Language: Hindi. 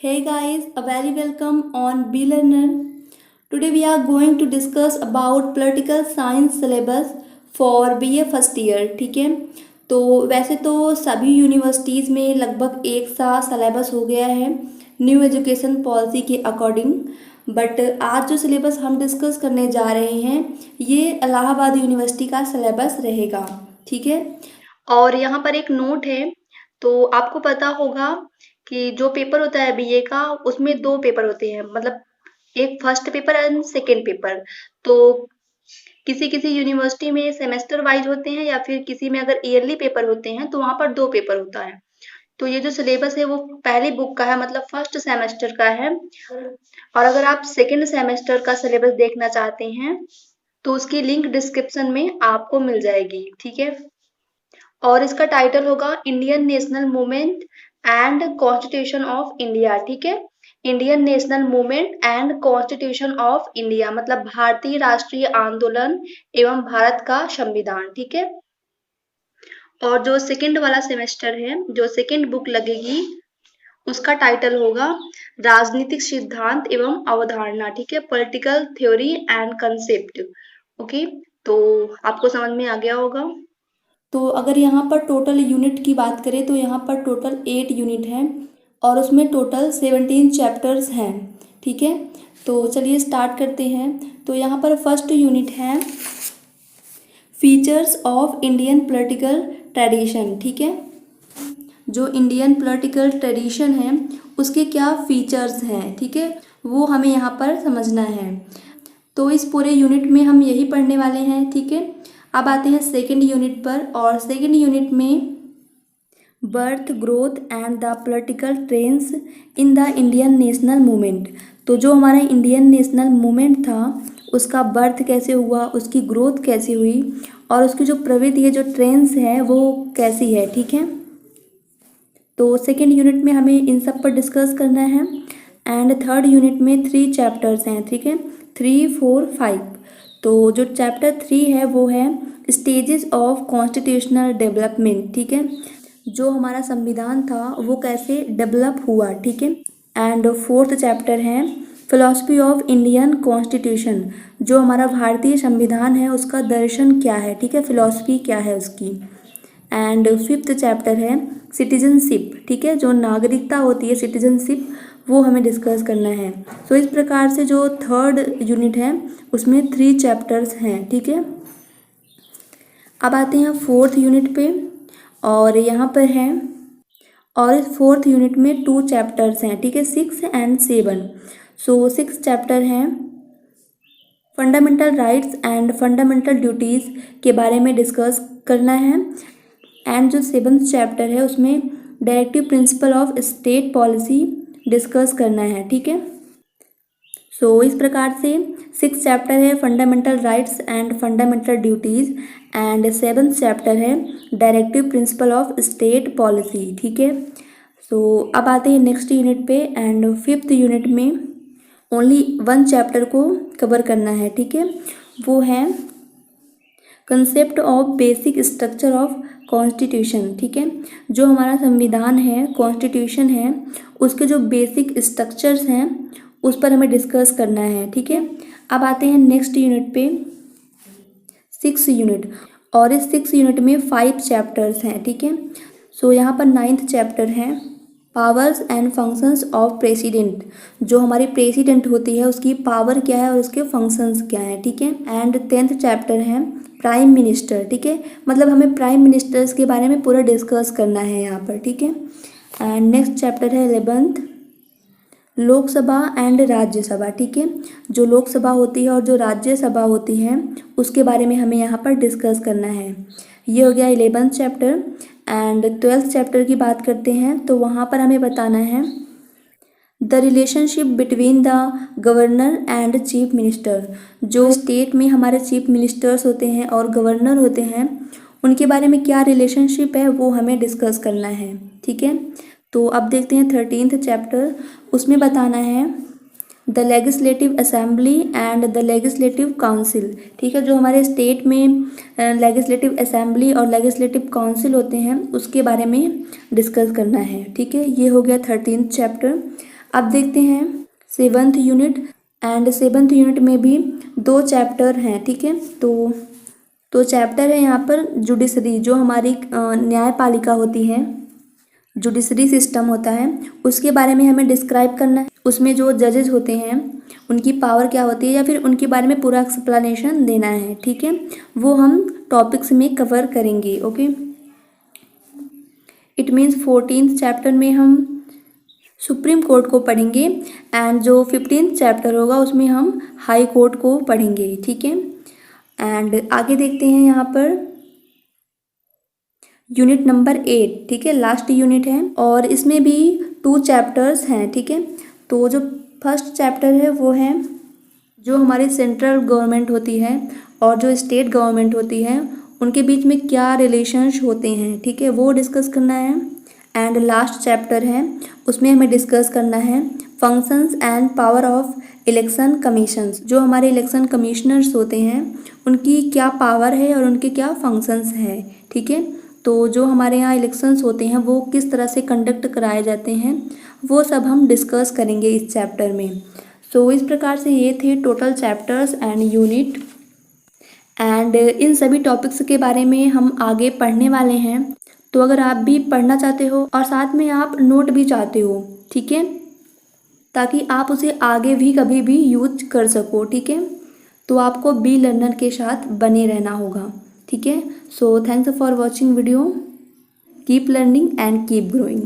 Hey guys, a very welcome on B Learner. Today we are going to discuss about political science syllabus for BA first year. ठीक है, तो वैसे तो सभी यूनिवर्सिटीज़ में लगभग एक सा सिलेबस हो गया है न्यू एजुकेशन पॉलिसी के अकॉर्डिंग. बट आज जो सिलेबस हम डिस्कस करने जा रहे हैं ये इलाहाबाद यूनिवर्सिटी का सिलेबस रहेगा. ठीक है, और यहाँ पर एक नोट है. तो आपको पता होगा कि जो पेपर होता है बीए का उसमें दो पेपर होते हैं, मतलब एक first paper and second paper. तो किसी किसी यूनिवर्सिटी में सेमेस्टर वाइज होते हैं या फिर किसी में अगर ईयरली पेपर होते हैं तो वहां पर दो पेपर होता है. तो ये जो सिलेबस है वो पहली बुक का है, मतलब फर्स्ट सेमेस्टर का है. और अगर आप सेकेंड सेमेस्टर का सिलेबस देखना चाहते हैं तो उसकी लिंक डिस्क्रिप्शन में आपको मिल जाएगी. ठीक है, और इसका टाइटल होगा Indian national movement and constitution of India. ठीक है, Indian national movement and constitution of India मतलब भारतीय राष्ट्रीय आंदोलन एवं भारत का संविधान. ठीक है, और जो सेकंड वाला सेमेस्टर है, जो सेकंड बुक लगेगी उसका टाइटल होगा राजनीतिक सिद्धांत एवं अवधारणा. ठीक है, political theory and concept. Okay, तो आपको समझ में आ गया होगा. तो अगर यहाँ पर टोटल यूनिट की बात करें तो यहाँ पर टोटल 8 यूनिट हैं और उसमें टोटल 17 चैप्टर्स हैं. ठीक है, तो चलिए स्टार्ट करते हैं. तो यहाँ पर फर्स्ट यूनिट है features of Indian political tradition. ठीक है, जो इंडियन पॉलिटिकल ट्रेडिशन है उसके क्या फीचर्स हैं, ठीक है, वो हमें यहाँ पर समझना है. तो इस पूरे यूनिट में हम यही पढ़ने वाले हैं. ठीक है, अब आते हैं सेकेंड यूनिट पर. और सेकेंड यूनिट में birth, growth and the political trends in the Indian national movement. तो जो हमारा इंडियन नेशनल मूवमेंट था उसका बर्थ कैसे हुआ, उसकी ग्रोथ कैसे हुई और उसकी जो प्रवृत्ति है, जो ट्रेंड्स है वो कैसी है. ठीक है, तो सेकेंड यूनिट में हमें इन सब पर डिस्कस करना है. एंड थर्ड यूनिट में 3 चैप्टर्स हैं. ठीक है, 3, 4, 5. तो जो चैप्टर 3 है वो है स्टेजेस ऑफ कॉन्स्टिट्यूशनल डेवलपमेंट. ठीक है, जो हमारा संविधान था वो कैसे डेवलप हुआ. ठीक है, एंड फोर्थ चैप्टर है फिलॉसफी ऑफ इंडियन कॉन्स्टिट्यूशन. जो हमारा भारतीय संविधान है उसका दर्शन क्या है. ठीक है, फिलॉसफी क्या है उसकी. एंड फिफ्थ चैप्टर है सिटीजनशिप. ठीक है, जो नागरिकता होती है, सिटीजनशिप, वो हमें डिस्कस करना है. सो इस प्रकार से जो थर्ड यूनिट है उसमें 3 चैप्टर्स हैं. ठीक है, अब आते हैं फोर्थ यूनिट पे. और यहाँ पर है, और इस फोर्थ यूनिट में 2 चैप्टर्स हैं. ठीक है, 6 एंड 7. सो 6 चैप्टर हैं fundamental rights and fundamental duties के बारे में डिस्कस करना है. एंड जो 7th चैप्टर है उसमें directive principle of state policy discuss करना है. ठीक है, सो इस प्रकार से 6 चैप्टर है fundamental rights and fundamental duties and 7th chapter है directive principle of state policy. ठीक है, सो अब आते हैं नेक्स्ट यूनिट पे. एंड फिफ्थ यूनिट में ओनली 1 चैप्टर को कवर करना है. ठीक है, वो है concept of basic structure of constitution. ठीक है, जो हमारा संविधान है, कॉन्स्टिट्यूशन है, उसके जो बेसिक स्ट्रक्चर्स हैं उस पर हमें डिस्कस करना है. ठीक है, अब आते हैं नेक्स्ट यूनिट पे, 6 यूनिट. और इस 6 यूनिट में 5 चैप्टर्स हैं. ठीक है, सो यहाँ पर 9th चैप्टर है powers and functions of president. जो हमारी प्रेसिडेंट होती है उसकी पावर क्या है और उसके फंक्शंस क्या है. ठीक है, एंड 10th चैप्टर है प्राइम मिनिस्टर. ठीक है, मतलब हमें प्राइम मिनिस्टर्स के बारे में पूरा डिस्कस करना है यहाँ पर. ठीक है, एंड नेक्स्ट चैप्टर है 11th लोकसभा एंड राज्यसभा. ठीक है, जो लोकसभा होती है और जो राज्यसभा होती है उसके बारे में हमें यहाँ पर डिस्कस करना है. ये हो गया 11th chapter. And 12th chapter की बात करते हैं तो वहाँ पर हमें बताना है the relationship between the governor and chief minister. जो स्टेट में हमारे चीफ मिनिस्टर्स होते हैं और गवर्नर होते हैं उनके बारे में क्या रिलेशनशिप है वो हमें डिस्कस करना है. ठीक है, तो अब देखते हैं 13th चैप्टर. उसमें बताना है the legislative assembly and the legislative council. ठीक है, जो हमारे स्टेट में लेजिस्लेटिव असेंबली और लेजिस्लेटिव काउंसिल होते हैं उसके बारे में डिस्कस करना है. ठीक है, ये हो गया 13th चैप्टर. अब देखते हैं 7th unit, and 7th unit में भी 2 चैप्टर हैं, ठीक है। तो चैप्टर है यहाँ पर जुडिशरी, जो हमारी न्यायपालिका होती है, जुडिशरी सिस्टम होता है, उसके बारे में हमें डिस्क्राइब करना है। उसमें जो जजेस होते हैं उनकी पावर क्या होती है, या फिर उनके बारे में पूरा एक्सप्लेनेशन देना है, ठीक है। वो हम टॉपिक्स में कवर करेंगे, okay. It means 14th chapter में हम सुप्रीम कोर्ट को पढ़ेंगे, एंड जो 15th चैप्टर होगा उसमें हम हाई कोर्ट को पढ़ेंगे, ठीक है। एंड आगे देखते हैं यहाँ पर यूनिट नंबर 8, ठीक है, लास्ट यूनिट है, और इसमें भी 2 चैप्टर्स हैं, ठीक है। तो जो फर्स्ट चैप्टर है वो है जो हमारी सेंट्रल गवर्नमेंट होती है और जो स्टेट गवर्नमेंट होती है उनके बीच में क्या रिलेशंस होते हैं, ठीक है, वो डिस्कस करना है। एंड लास्ट चैप्टर है, उसमें हमें डिस्कस करना है functions and power of election commissions. जो हमारे इलेक्शन कमिश्नर्स होते हैं उनकी क्या पावर है और उनके क्या फंक्शंस है, ठीक है। तो जो हमारे यहाँ इलेक्शंस होते हैं वो किस तरह से कंडक्ट कराए जाते हैं, वो सब हम डिस्कस करेंगे इस चैप्टर में। सो इस प्रकार से ये थे total chapters and unit, and in सभी टॉपिक्स के बारे में हम आगे पढ़ने वाले हैं। तो अगर आप भी पढ़ना चाहते हो और साथ में आप नोट भी चाहते हो, ठीक है, ताकि आप उसे आगे भी कभी भी यूज कर सको, ठीक है, तो आपको बी लर्नर के साथ बने रहना होगा, ठीक है। So thanks for watching video, keep learning and keep growing.